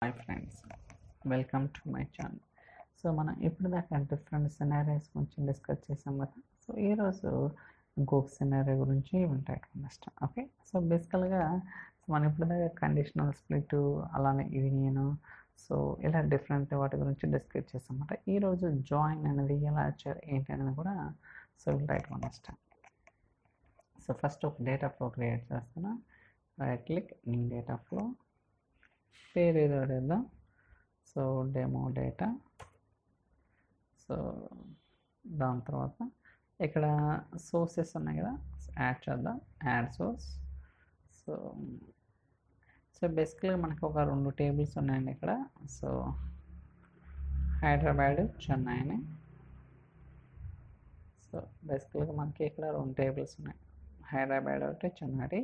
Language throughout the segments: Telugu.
Hi friends, welcome to my channel. So మనం ఇప్పుడు దాకా డిఫరెంట్ సినారీస్ గురించి డిస్కస్ చేసాం కదా. సో ఈరోజు ఇంకొక సినారీ గురించి ఉంటాయి నెక్స్ట్. ఓకే, సో బేసికల్గా మనం ఇప్పుడు దాకా కండిషనల్ స్ప్లిట్, అలానే యూనియన్, సో ఇలా డిఫరెంట్ వాటి గురించి డిస్కస్ చేసాం అన్నమాట. ఈరోజు జాయిన్ అనేది ఎలా వచ్చారు ఏంటి అనేది కూడా so right next. So first ఒక డేటా ఫ్లో క్రియేట్ చేస్తున్నా. Right click, new data flow, పేరు ఏదో అడుగుదాం. So demo data. సో దాని తర్వాత ఇక్కడ సోర్సెస్ ఉన్నాయి కదా, యాడ్ చేద్దాం. Add source. సో సో బేసికల్గా మనకు ఒక 2 టేబుల్స్ ఉన్నాయండి ఇక్కడ. సో హైదరాబాద్, చెన్నై అని. సో బేసికల్గా మనకి ఇక్కడ 2 టేబుల్స్ ఉన్నాయి, హైదరాబాద్ ఒకటి, చెన్నై.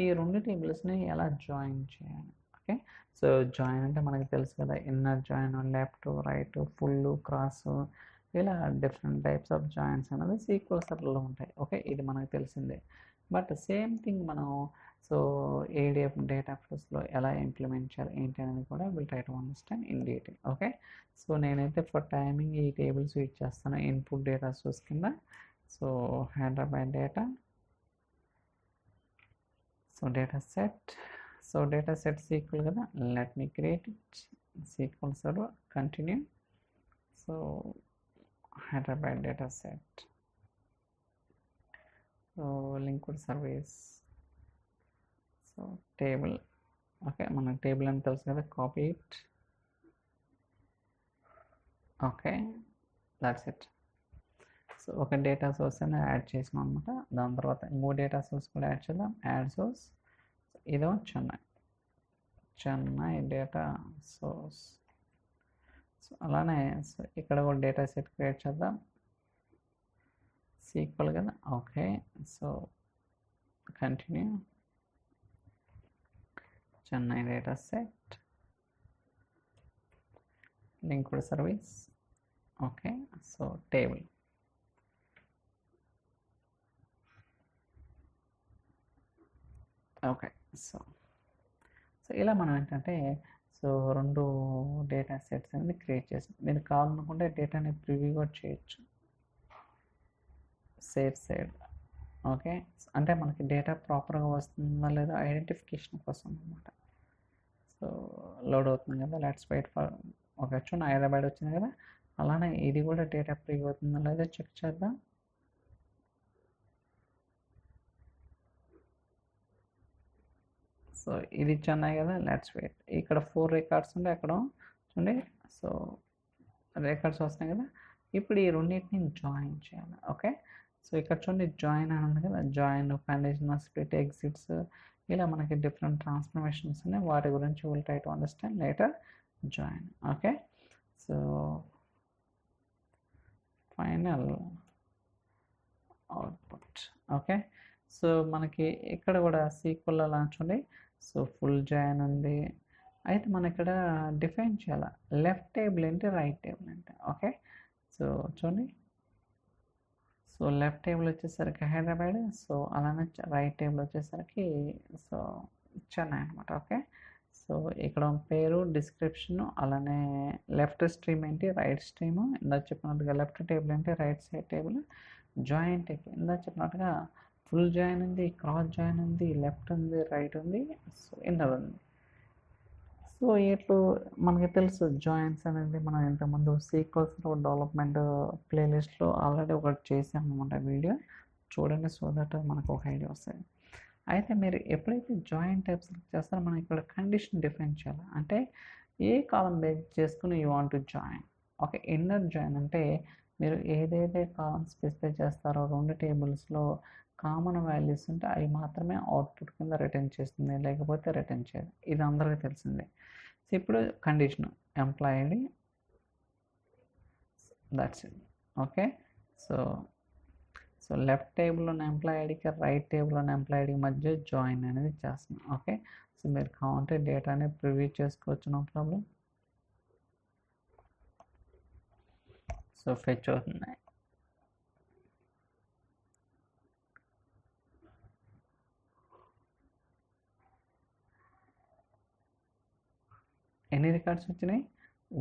ఈ 2 టేబుల్స్ని ఎలా జాయిన్ చేయాలి? ఓకే, సో జాయిన్ అంటే మనకి తెలుసు కదా, inner join, left, right, full, cross, ఇలా డిఫరెంట్ టైప్స్ ఆఫ్ జాయిన్స్ అనేది సీక్వెల్ సర్లో ఉంటాయి. ఓకే, ఇది మనకు తెలిసిందే. బట్ సేమ్ థింగ్ మనం సో ఏడిఎఫ్ డేటా ఫ్లోస్లో ఎలా ఇంప్లిమెంట్ చేయాలి ఏంటి అనేది కూడా will try to understand in detail. Okay, so నేనైతే ఫర్ టైమింగ్ ఈ టేబుల్స్ యూజ్ చేస్తాను ఇన్పుట్ డేటా సోర్స్ కింద. So Hyderabad data, so data set. So data set SQL కదా, let me create it. SQL server, continue. So Hyderabad data set. So linked service. So table. Okay, మన టేబుల్ అని తెలుసు కదా, copy it. Okay, that's it. So ఒక డేటా సోర్స్ అని యాడ్ చేసినాం అనమాట. దాని తర్వాత ఇంకో డేటా సోర్స్ కూడా యాడ్ చేద్దాం. యాడ్ సోర్స్, ఇదో చెన్నై డేటా సోర్స్. సో అలానే సో ఇక్కడ కూడా డేటా సెట్ క్రియేట్ చేద్దాం, SQL కదా. Okay, so continue. Chennai data set, linked service. Okay, so table. Okay, so ఇలా మనం ఏంటంటే సో 2 డేటా సెట్స్ అనేది క్రియేట్ చేసాం. మీరు కావాలనుకుంటే డేటాని ప్రివ్యూ కూడా చేయొచ్చు, సేవ్ సైడ్. ఓకే, అంటే మనకి డేటా ప్రాపర్గా వస్తుందా లేదా ఐడెంటిఫికేషన్ కోసం అనమాట. సో లోడ్ అవుతుంది కదా, లెట్స్ వెయిట్ ఫర్. ఓకే, చూడండి హైదరాబాద్ వచ్చింది కదా. అలానే ఇది కూడా డేటా ప్రివ్యూ అవుతుందా లేదా చెక్ చేద్దాం. సో ఇది చెన్నై కదా, లెట్స్ వెయిట్. ఇక్కడ 4 రికార్డ్స్ ఉండే అక్కడ చూడండి. సో రికార్డ్స్ వస్తున్నాయి కదా. ఇప్పుడు ఈ రెండింటిని జాయిన్ చేయాలి. ఓకే, సో ఇక్కడ చూడండి జాయిన్ అని ఉంది కదా, జాయిన్, కండిషనల్ స్ప్లిట్, ఎగ్జిట్స్, ఇలా మనకి డిఫరెంట్ ట్రాన్స్ఫర్మేషన్స్ ఉన్నాయి. వాటి గురించి will try to understand later. Join. Okay, so final output. Okay, so మనకి ఇక్కడ కూడా SQL అలా చూడండి. సో ఫుల్ జాయిన్ ఉంది. అయితే మనం ఇక్కడ డిఫైన్ చేయాలి, లెఫ్ట్ టేబుల్ ఏంటి, రైట్ టేబుల్ ఏంటి. ఓకే, సో చూడండి. సో లెఫ్ట్ టేబుల్ వచ్చేసరికి హైదరాబాద్, సో అలానే రైట్ టేబుల్ వచ్చేసరికి సో చెన్నై అనమాట. ఓకే, సో ఇక్కడ పేరు, డిస్క్రిప్షన్, అలానే లెఫ్ట్ స్ట్రీమ్ ఏంటి, రైట్ స్ట్రీమ్. ఇందాక చెప్పినట్టుగా లెఫ్ట్ టేబుల్ ఏంటి, రైట్ సైడ్ టేబుల్. జాయింట్ ఇందాక చెప్పినట్టుగా ఫుల్ జాయిన్ ఉంది, క్రాస్ జాయిన్ ఉంది, లెఫ్ట్ ఉంది, రైట్ ఉంది, సో ఇన్నర్ ఉంది. సో ఇట్లు మనకి తెలుసు జాయిన్స్ అనేది మనం ఇంతకుముందు సీక్వెల్స్ డెవలప్మెంట్ ప్లేలిస్ట్లో ఆల్రెడీ ఒకటి చేసాం అనమాట వీడియో. చూడండి, సో దట్ మనకు ఒక ఐడియా వస్తుంది. అయితే మీరు ఎప్పుడైతే జాయిన్ టైప్ సెలెక్ట్ చేస్తారో మనం ఇక్కడ కండిషన్ డిఫైన్ చేయాలి. అంటే ఏ కాలం బేస్ చేసుకుని you want to join. Okay, inner join అంటే మీరు ఏదైతే కాలం స్పెసిఫై చేస్తారో 2 టేబుల్స్లో కామన్ వాల్యూస్ ఉంటే అవి మాత్రమే అవుట్పుట్ కింద రిటర్న్ చేస్తుంది, లేకపోతే రిటర్న్ చేయదు. ఇది అందరికీ తెలిసిందే. సో ఇప్పుడు condition employee ID, that's it. Okay, so left టేబుల్లో ఉన్న ఎంప్లాయ్ ఐడికి రైట్ టేబుల్లో ఉన్న ఎంప్లాయ్ ఐడికి మధ్య జాయిన్ అనేది చేస్తున్నాం. ఓకే, సో మీరు కావాలంటే డేటాని ప్రివ్యూ చేసుకోవచ్చు, నో ప్రాబ్లం. సో ఫెచ్ అవుతుంది. ఎన్ని రికార్డ్స్ వచ్చినాయి?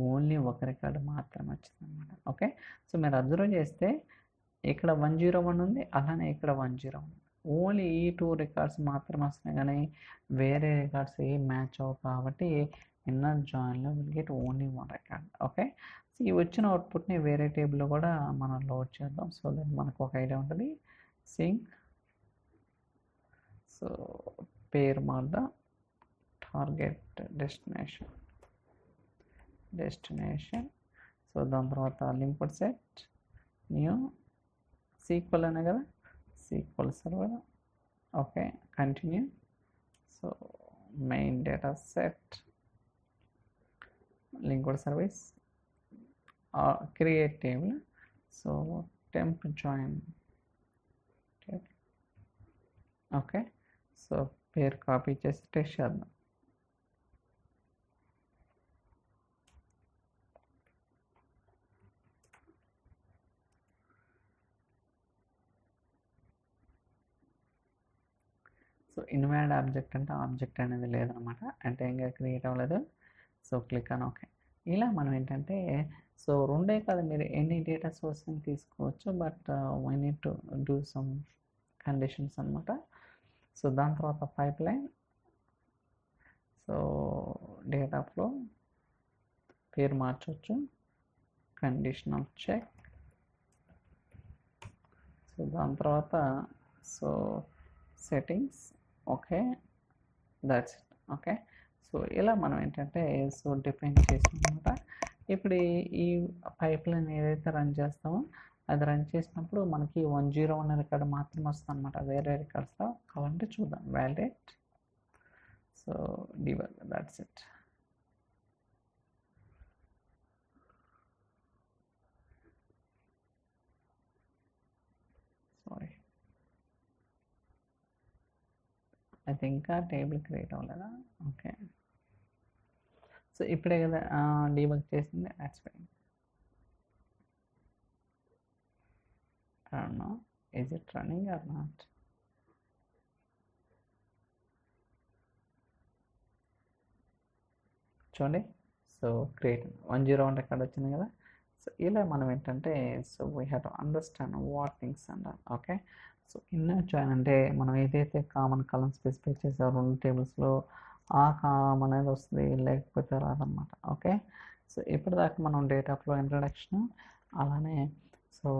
ఓన్లీ ఒక రికార్డు మాత్రమే వచ్చింది అనమాట. ఓకే, సో మీరు అబ్జర్వ్ చేస్తే ఇక్కడ 101 ఉంది, అలానే ఇక్కడ 101. ఓన్లీ ఈ 2 రికార్డ్స్ మాత్రమే వస్తున్నాయి, కానీ వేరే రికార్డ్స్ ఏం మ్యాచ్ అవ్వవు. కాబట్టి ఇన్నర్ జాయిన్లో will get only 1 record. Okay, so ఈ వచ్చిన అవుట్పుట్ని వేరే టేబుల్లో కూడా మనం లోడ్ చేద్దాం. సో దట్ మనకు ఒక ఐడియా ఉంటుంది. సింక్, సో పేరు మార్దా, టార్గెట్ డెస్టినేషన్. సో దాని తర్వాత లింక్డ్ సెట్, న్యూ సీక్వెల్ అనే కదా, sequel server. Okay, continue. So main data set, linked service, create table. So temp join table. Okay, so పేరు కాపీ చేసి టెస్ట్ చేద్దాం. సో ఇన్వాలిడ్ ఆబ్జెక్ట్ అంటే ఆబ్జెక్ట్ అనేది లేదనమాట, అంటే ఇంకా క్రియేట్ అవ్వలేదు. సో క్లిక్ అని ఓకే. ఇలా మనం ఏంటంటే సో రెండే కాదు, మీరు ఎన్ని డేటా సోర్స్ని తీసుకోవచ్చు, but we need to do some conditions అనమాట. సో దాని తర్వాత pipeline, so data flow పేరు మార్చవచ్చు, కండిషనల్ చెక్. సో దాని తర్వాత so settings. Okay, that's it. Okay, so ఇలా మనం ఏంటంటే సో డిఫైన్ చేసామన్నమాట. ఇప్పుడు ఈ పైప్ లైన్ ఏదైతే రన్ చేస్తామో అది రన్ చేసినప్పుడు మనకి 101 రికార్డు మాత్రం వస్తుంది అనమాట, వేరే రికార్డ్స్లో కావాలంటే చూద్దాం. Validate, so debug, that's it. Sorry, అయితే ఇంకా టేబుల్ క్రియేట్ అవ్వలేదా? ఓకే, సో ఇప్పుడే కదా డీబగ్ చేసింది. That's fine. I don't know, is it running or not? చూడండి, సో క్రియేట్ 101 రికార్డ్ వచ్చింది కదా. సో ఇలా మనం ఏంటంటే so we have to understand what things అంటారు. ఓకే, సో ఇన్నర్ జాయిన్ అంటే మనం ఏదైతే కామన్ కాలం స్పెసిఫై చేసామో రెండు టేబుల్స్లో ఆ కాలం అనేది వస్తుంది, లేకపోతే రాదన్నమాట. ఓకే, సో ఇప్పటిదాకా మనం డేటా ఫ్లో ఇంట్రడక్షన్, అలానే so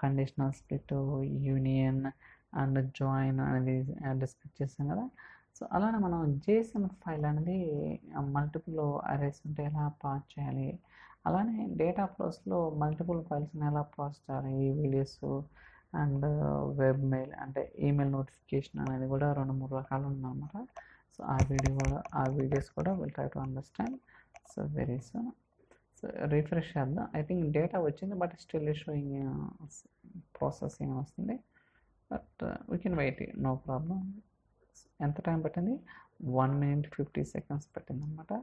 conditional split, union and join అనేది డిస్కస్ చేసాం కదా. సో అలానే మనం JSON ఫైల్ అనేది మల్టిపుల్ అరేస్ ఉంటే ఎలా పాస్ చేయాలి, అలానే డేటా ఫ్లోస్లో మల్టిపుల్ ఫైల్స్ని ఎలా ప్రాసెస్ చేయాలి, ఈ వీడియోస్ అండ్ వెబ్ మెయిల్ అంటే ఈమెయిల్ నోటిఫికేషన్ అనేది కూడా 2-3 రకాలు ఉందన్నమాట. సో ఆ వీడియోస్ కూడా will try to understand. So very soon. So refresh చేద్దాం. ఐ థింక్ డేటా వచ్చింది, బట్ స్టిల్ షోయింగ్ ప్రాసెసింగ్ వస్తుంది, but we can wait, no problem. ఎంత టైం పట్టింది? 1 minute 50 seconds పట్టింది అనమాట.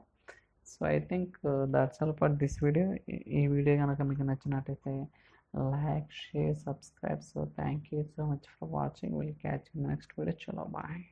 So I think that's all for this video. ఈ వీడియో కనుక మీకు నచ్చినట్టయితే like, share, subscribe. So thank you so much for watching. Will catch in next video. చలో బాయ్.